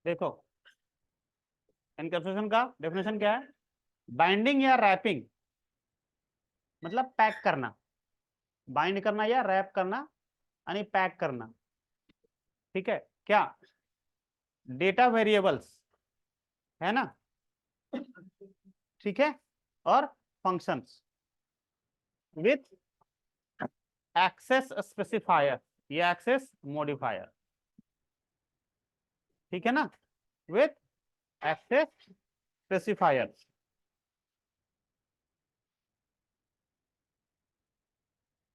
देखो, एनकैप्सुलेशन का डेफिनेशन क्या है? बाइंडिंग या रैपिंग, मतलब पैक करना, बाइंड करना या रैप करना यानी पैक करना। ठीक है क्या? डेटा वेरिएबल्स, है ना? ठीक है, और फंक्शंस विथ एक्सेस स्पेसिफायर या एक्सेस मॉडिफायर। ठीक है ना, विथ एक्सेस स्पेसिफायर।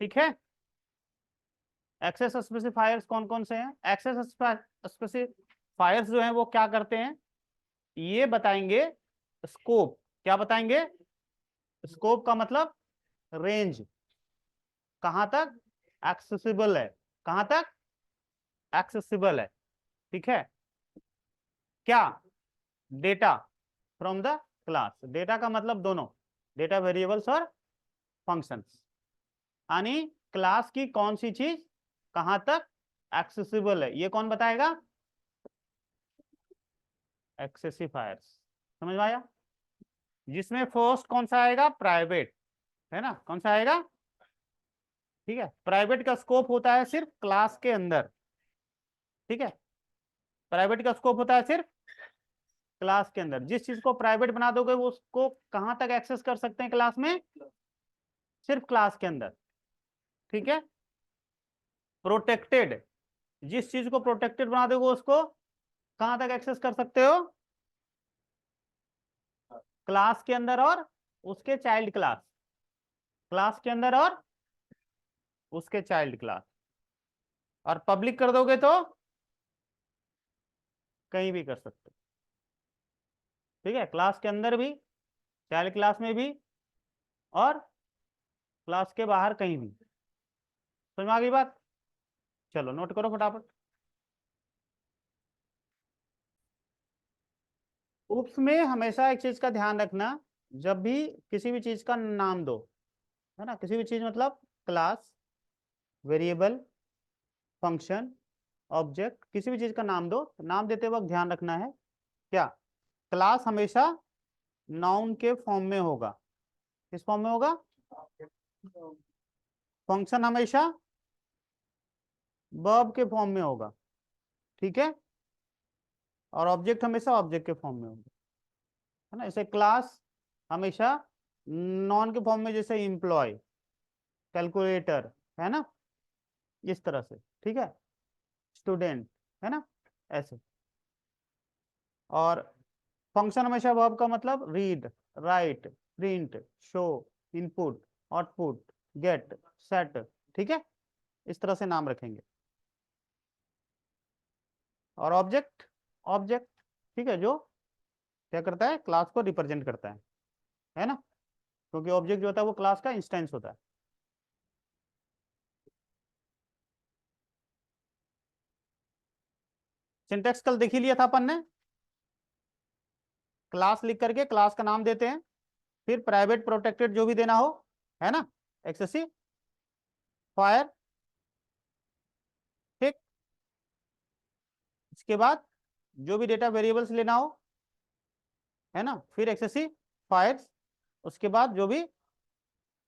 ठीक है, एक्सेस स्पेसिफायर्स कौन कौन से हैं? एक्सेस स्पेसिफायर्स जो हैं वो क्या करते हैं, ये बताएंगे स्कोप। क्या बताएंगे? स्कोप का मतलब रेंज, कहां तक एक्सेसिबल है, कहां तक एक्सेसिबल है। ठीक है क्या? Data from the class, data का मतलब दोनों, डेटा वेरिएबल्स और फंक्शंस, यानी क्लास की कौन सी चीज कहां तक एक्सेसिबल है, ये कौन बताएगा? एक्सेसिफायर्स। समझ में आया? जिसमें फर्स्ट कौन सा आएगा? प्राइवेट, है ना? कौन सा आएगा? ठीक है, प्राइवेट का स्कोप होता है सिर्फ क्लास के अंदर। ठीक है, प्राइवेट का स्कोप होता है सिर्फ क्लास के अंदर। जिस चीज को प्राइवेट बना दोगे वो उसको कहां तक एक्सेस कर सकते हैं क्लास में? सिर्फ क्लास के अंदर। ठीक है, प्रोटेक्टेड, जिस चीज को प्रोटेक्टेड बना दोगे उसको कहां तक एक्सेस कर सकते हो? क्लास के अंदर और उसके चाइल्ड क्लास, क्लास के अंदर और उसके चाइल्ड क्लास। और पब्लिक कर दोगे तो कहीं भी कर सकते हो। ठीक है, क्लास के अंदर भी, चाइल्ड क्लास में भी, और क्लास के बाहर कहीं भी। समझ में आ गई बात? चलो नोट करो फटाफट। उप्स में हमेशा एक चीज का ध्यान रखना, जब भी किसी भी चीज का नाम दो, है ना, किसी भी चीज मतलब क्लास, वेरिएबल, फंक्शन, ऑब्जेक्ट, किसी भी चीज का नाम दो तो नाम देते वक्त ध्यान रखना है क्या? क्लास हमेशा नाउन के फॉर्म में होगा। किस फॉर्म में होगा? फंक्शन हमेशा वर्ब के फॉर्म में होगा। ठीक है, और ऑब्जेक्ट हमेशा ऑब्जेक्ट के फॉर्म में होगा, है ना? इसे क्लास हमेशा नॉन के फॉर्म में, जैसे एम्प्लॉय, कैलकुलेटर, है ना, इस तरह से। ठीक है, स्टूडेंट, है ना, ऐसे। और फंक्शन हमेशा वर्ब का मतलब read, write, print, show, input, output, get, set. ठीक है, इस तरह से नाम रखेंगे। और ऑब्जेक्ट, ऑब्जेक्ट, ठीक है, जो क्या करता है? क्लास को रिप्रेजेंट करता है ना, क्योंकि ऑब्जेक्ट जो होता है वो क्लास का इंस्टेंस होता है। सिंटेक्स कल देख ही लिया था अपन ने। क्लास लिख करके क्लास का नाम देते हैं, फिर प्राइवेट प्रोटेक्टेड जो भी देना हो, है ना, एक्सेसिव फायर। ठीक, इसके बाद जो भी डेटा वेरिएबल्स लेना हो, है ना, फिर एक्सेसिव फायर्स। उसके बाद जो भी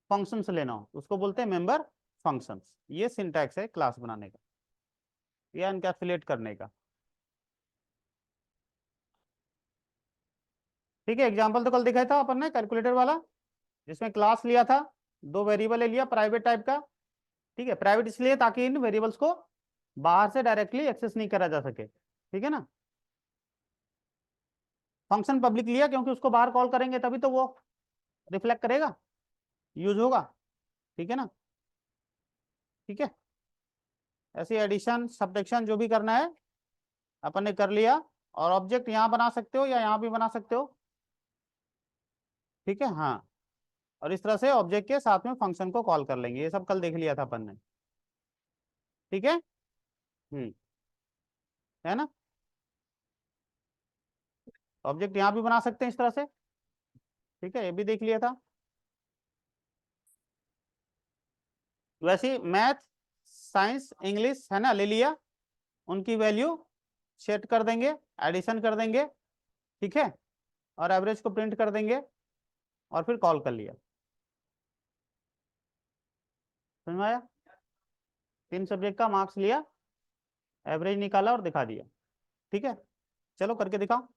फंक्शंस लेना हो उसको बोलते हैं मेंबर फंक्शंस। ये सिंटैक्स है क्लास बनाने का या एनकैप्सुलेट करने का। ठीक है, एग्जांपल तो कल दिखाया था अपन ने कैलकुलेटर वाला, जिसमें क्लास लिया था, दो वेरिएबल ले लिया प्राइवेट टाइप का। ठीक है, प्राइवेट इसलिए ताकि इन वेरिएबल्स को बाहर से डायरेक्टली एक्सेस नहीं करा जा सके। ठीक है ना, फंक्शन पब्लिक लिया क्योंकि उसको बाहर कॉल करेंगे तभी तो वो रिफ्लेक्ट करेगा, यूज होगा। ठीक है ना, ठीक है, ऐसे एडिशन सब्ट्रैक्शन जो भी करना है अपन ने कर लिया। और ऑब्जेक्ट यहाँ बना सकते हो या यहाँ भी बना सकते हो। ठीक है, हाँ, और इस तरह से ऑब्जेक्ट के साथ में फंक्शन को कॉल कर लेंगे। ये सब कल देख लिया था अपन ने। ठीक है, है ना, ऑब्जेक्ट यहाँ भी बना सकते हैं इस तरह से। ठीक है, ये भी देख लिया था। वैसे मैथ, साइंस, इंग्लिश, है ना, ले लिया, उनकी वैल्यू सेट कर देंगे, एडिशन कर देंगे, ठीक है, और एवरेज को प्रिंट कर देंगे और फिर कॉल कर लिया। समझ में आया? 3 सब्जेक्ट का मार्क्स लिया, एवरेज निकाला और दिखा दिया। ठीक है, चलो करके दिखाओ।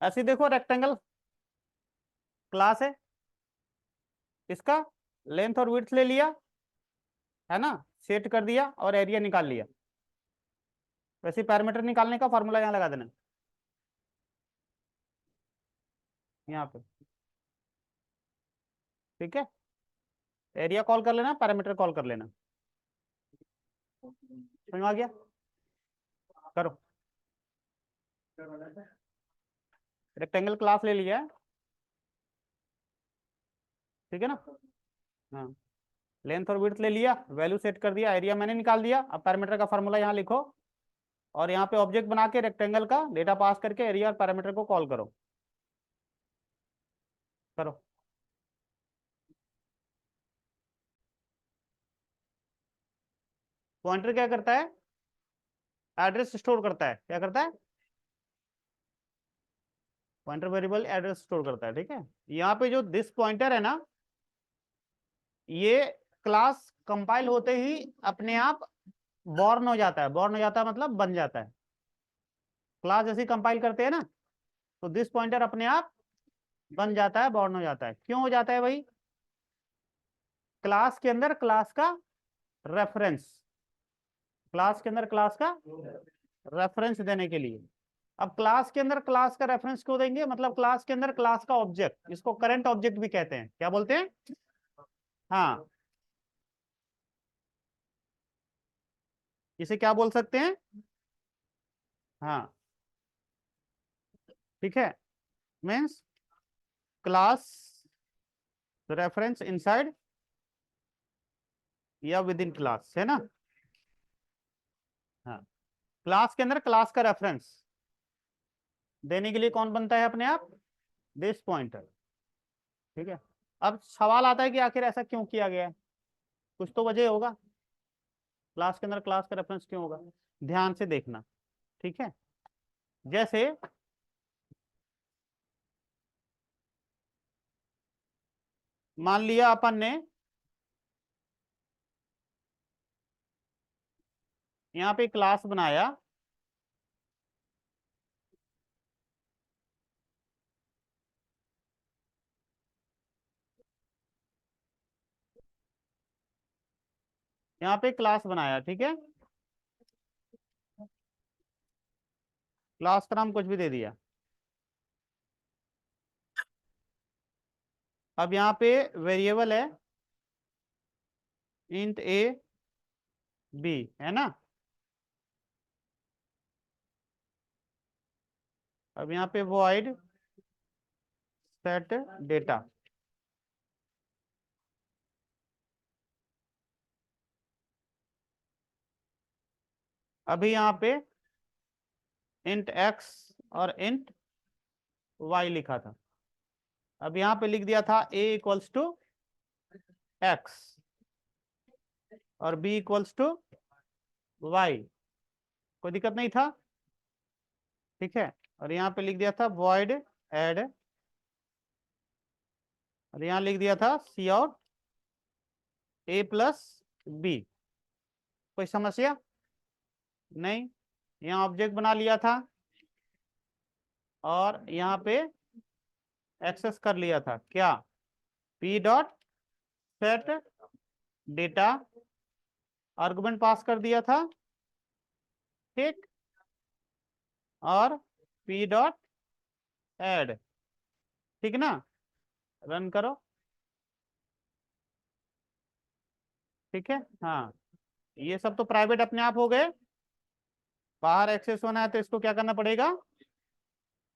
ऐसे देखो, रेक्टेंगल क्लास है, इसका लेंथ और विड्थ ले लिया, है ना, सेट कर दिया और एरिया निकाल लिया। वैसे पैरामीटर निकालने का फॉर्मूला यहाँ लगा देना, यहाँ पे। ठीक है, एरिया कॉल कर लेना, पैरामीटर कॉल कर लेना। समझ में आ गया? करो। रेक्टेंगल क्लास ले लिया है, ठीक है ना। हाँ, लेंथ और विड्थ ले लिया, वैल्यू सेट कर दिया, एरिया मैंने निकाल दिया। अब पैरामीटर का फॉर्मूला यहाँ लिखो और यहाँ पे ऑब्जेक्ट बना के रेक्टेंगल का डेटा पास करके एरिया और पैरामीटर को कॉल करो। करो। पॉइंटर क्या करता है? एड्रेस स्टोर करता है। क्या करता है? पॉइंटर वेरिएबल एड्रेस स्टोर करता है। ठीक है, यहाँ पे जो दिस पॉइंटर है ना, ये क्लास कंपाइल होते ही अपने आप बॉर्न हो जाता है। बॉर्न हो जाता है मतलब बन जाता है। क्लास जैसे कंपाइल करते हैं ना, तो दिस पॉइंटर अपने आप बन जाता है, बॉर्न हो जाता है। क्यों हो जाता है भाई? क्लास के अंदर क्लास का रेफरेंस, क्लास के अंदर क्लास का रेफरेंस देने के लिए। अब क्लास के अंदर क्लास का रेफरेंस क्यों देंगे? मतलब क्लास के अंदर क्लास का ऑब्जेक्ट, इसको करंट ऑब्जेक्ट भी कहते हैं। क्या बोलते हैं? हाँ, इसे क्या बोल सकते हैं? हाँ, ठीक है, मीन्स क्लास रेफरेंस इनसाइड या विद इन क्लास, है ना। हाँ, क्लास के अंदर क्लास का रेफरेंस देने के लिए कौन बनता है अपने आप? This pointer. ठीक है, अब सवाल आता है कि आखिर ऐसा क्यों किया गया है? कुछ तो वजह होगा, क्लास के अंदर क्लास का रेफरेंस क्यों होगा। ध्यान से देखना, ठीक है। जैसे मान लिया अपन ने यहाँ पे क्लास बनाया, यहाँ पे क्लास बनाया, ठीक है, क्लास का नाम कुछ भी दे दिया। अब यहाँ पे वेरिएबल है इंट ए बी, है ना। अब यहाँ पे वॉइड सेट डेटा। अभी यहाँ पे इंट एक्स और इंट वाई लिखा था। अब यहाँ पे लिख दिया था a इक्वल्स टू एक्स और b इक्वल्स टू वाई। कोई दिक्कत नहीं था, ठीक है। और यहाँ पे लिख दिया था वॉइड एड, और यहाँ लिख दिया था सी आउट a प्लस बी। कोई समस्या नहीं? यहाँ ऑब्जेक्ट बना लिया था और यहाँ पे एक्सेस कर लिया था। क्या? p dot set data, argument pass कर दिया था, ठीक, और p डॉट एड, ठीक ना। रन करो, ठीक है। हाँ, ये सब तो प्राइवेट अपने आप हो गए। बाहर एक्सेस होना है तो इसको क्या करना पड़ेगा?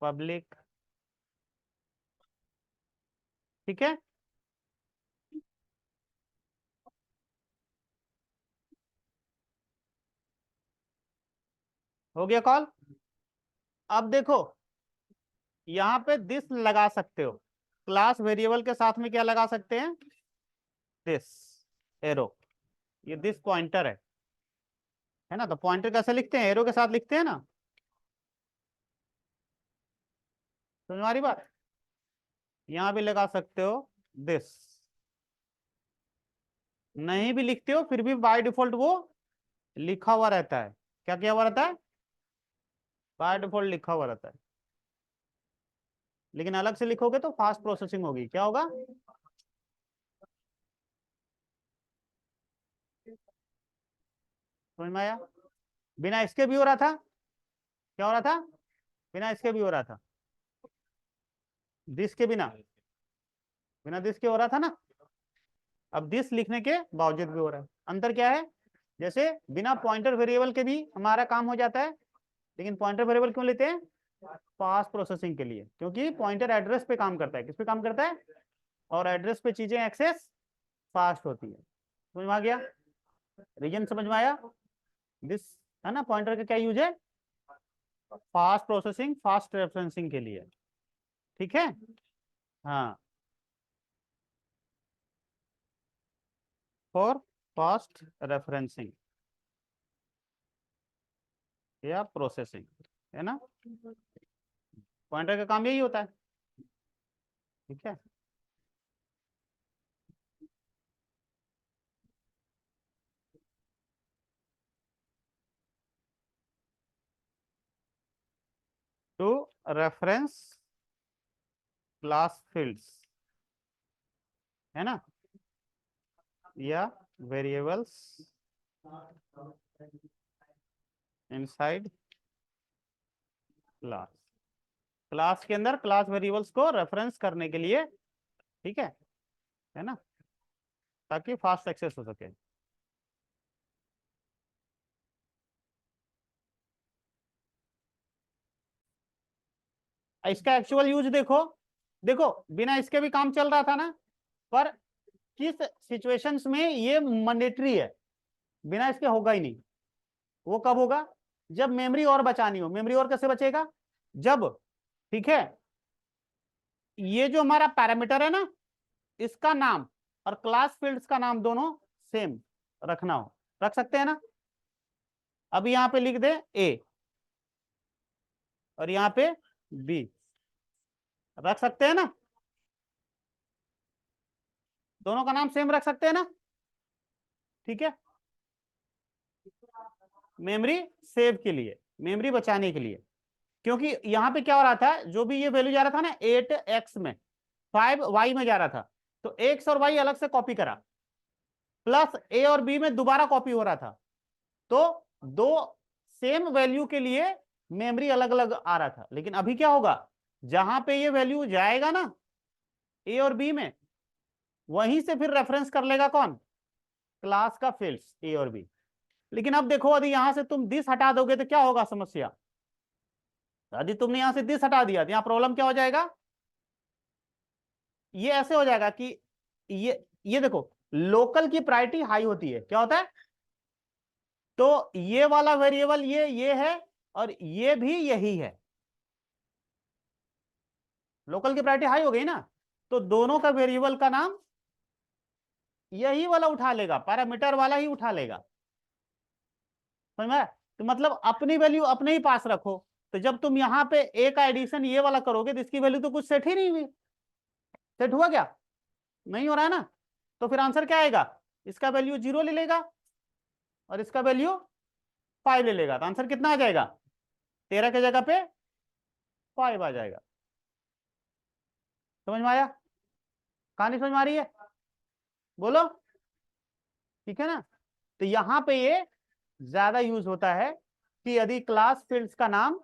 पब्लिक, ठीक है। हो गया कॉल। अब देखो, यहाँ पे दिस लगा सकते हो, क्लास वेरिएबल के साथ में क्या लगा सकते हैं? दिस एरो, ये दिस पॉइंटर है ना। तो पॉइंटर कैसे लिखते हैं, एरो के साथ लिखते हैं ना, समझ में आ रही बात। यहां भी लगा सकते हो दिस, नहीं भी लिखते हो फिर भी बाय डिफॉल्ट वो लिखा हुआ रहता है। क्या किया हुआ रहता है, बाय डिफॉल्ट लिखा हुआ रहता है। लेकिन अलग से लिखोगे तो फास्ट प्रोसेसिंग होगी, क्या होगा, समझ में आया। बिना इसके भी हो रहा था, क्या हो रहा था, बिना इसके भी हो रहा था, दिस के बिना, बिना दिस के हो रहा था ना। अब दिस लिखने के बावजूद भी हो रहा है। अंतर क्या है, जैसे बिना पॉइंटर वेरिएबल के भी हमारा काम हो जाता है, लेकिन पॉइंटर वेरिएबल क्यों लेते हैं, फास्ट प्रोसेसिंग के लिए, क्योंकि पॉइंटर एड्रेस पे काम करता है, किस पे काम करता है, और एड्रेस पे चीजें एक्सेस फास्ट होती है। समझ में आ गया, रीजन समझ में आया। दिस है ना, पॉइंटर का क्या यूज है, फास्ट प्रोसेसिंग फास्ट रेफरेंसिंग के लिए, ठीक है। हाँ, फॉर फास्ट रेफरेंसिंग या प्रोसेसिंग, है ना। पॉइंटर का काम यही होता है, ठीक है। टू रेफरेंस क्लास फील्ड्स, है ना, या वेरिएबल्स इनसाइड क्लास, क्लास के अंदर क्लास वेरिएबल्स को रेफरेंस करने के लिए, ठीक है ना, ताकि फास्ट एक्सेस हो सके। इसका एक्चुअल यूज देखो, देखो बिना इसके भी काम चल रहा था ना, पर किस सिचुएशंस में ये मैंडेटरी है, बिना इसके होगा ही नहीं। वो कब होगा, जब मेमोरी और बचानी हो। मेमोरी और कैसे बचेगा, जब, ठीक है, ये जो हमारा पैरामीटर है ना, इसका नाम और क्लास फील्ड्स का नाम दोनों सेम रखना हो। रख सकते हैं ना, अब यहां पे लिख दे ए और यहां पे बी, रख सकते हैं ना, दोनों का नाम सेम रख सकते हैं ना, ठीक है। मेमोरी सेव के लिए, मेमोरी बचाने के लिए, क्योंकि यहां पे क्या हो रहा था, जो भी ये वैल्यू जा रहा था ना 8x में, 5y में जा रहा था, तो x और y अलग से कॉपी करा, प्लस a और b में दोबारा कॉपी हो रहा था, तो दो सेम वैल्यू के लिए मेमोरी अलग अलग आ रहा था। लेकिन अभी क्या होगा, जहां पे ये वैल्यू जाएगा ना a और b में, वहीं से फिर रेफरेंस कर लेगा कौन, क्लास का फील्ड्स a और b। लेकिन अब देखो, यदि यहां से तुम दिस हटा दोगे तो क्या होगा समस्या, यदि तुमने यहां से दिस हटा दिया तो यहां प्रॉब्लम क्या हो जाएगा, ये ऐसे हो जाएगा कि ये देखो, लोकल की प्रायोरिटी हाई होती है, क्या होता है, तो ये वाला वेरिएबल ये है और ये भी यही है, लोकल की प्रायोरिटी हाई हो गई ना, तो दोनों का वेरिएबल का नाम यही वाला उठा लेगा, पैरामीटर वाला ही उठा लेगा, समझ में। तो मतलब अपनी वैल्यू अपने ही पास रखो, तो जब तुम यहां पे ए का एडिशन ये वाला करोगे तो इसकी वैल्यू तो कुछ सेट ही नहीं हुई, सेट हुआ क्या, नहीं हो रहा है ना, तो फिर आंसर क्या आएगा, इसका वैल्यू 0 ले लेगा और इसका वैल्यू 5 ले लेगा, तो आंसर कितना आ जाएगा, 13 के जगह पे 5 आ जाएगा। समझ में आया, कहानी समझ में आ रही है, बोलो, ठीक है ना। तो यहां पे ये ज्यादा यूज होता है कि यदि क्लास फील्ड्स का नाम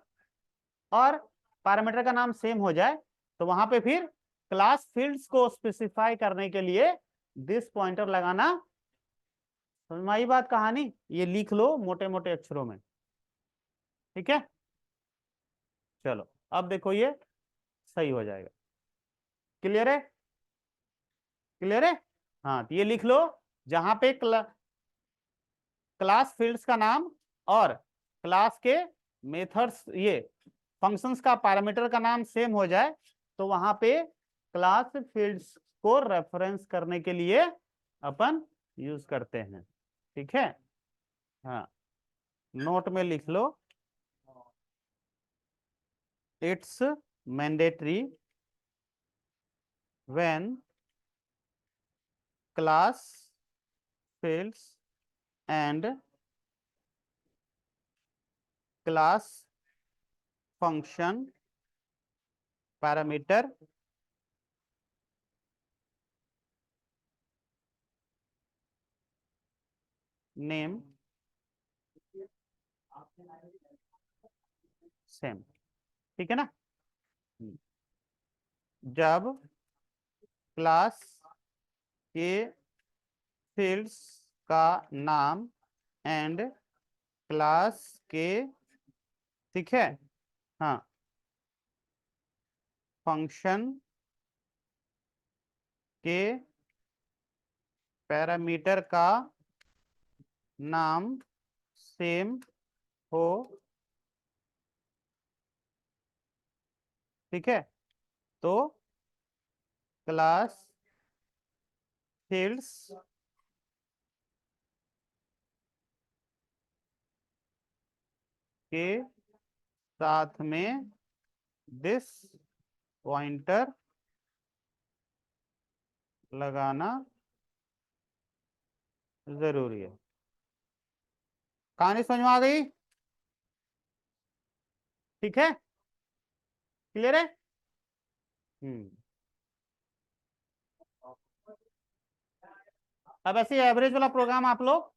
और पैरामीटर का नाम सेम हो जाए, तो वहां पे फिर क्लास फील्ड्स को स्पेसिफाई करने के लिए दिस पॉइंटर लगाना। समझ में आई बात, कहानी ये लिख लो मोटे मोटे अक्षरों में, ठीक है। चलो अब देखो ये सही हो जाएगा, क्लियर है, क्लियर है। हाँ, तो ये लिख लो, जहां पे क्लास फील्ड्स का नाम और क्लास के मेथड्स, ये फंक्शंस का पैरामीटर का नाम सेम हो जाए, तो वहां पे क्लास फील्ड्स को रेफरेंस करने के लिए अपन यूज करते हैं। ठीक है, हाँ, नोट में लिख लो, it's mandatory when class fields and class function parameter name same. ठीक है ना। जब क्लास के फील्ड्स का नाम एंड क्लास के, ठीक है, हाँ, फंक्शन के पैरामीटर का नाम सेम हो, ठीक है, तो क्लास फील्ड्स के साथ में दिस पॉइंटर लगाना जरूरी है। कहानी समझ में आ गई? ठीक है, क्लियर है। हम्म अब ऐसे एवरेज वाला प्रोग्राम आप लोग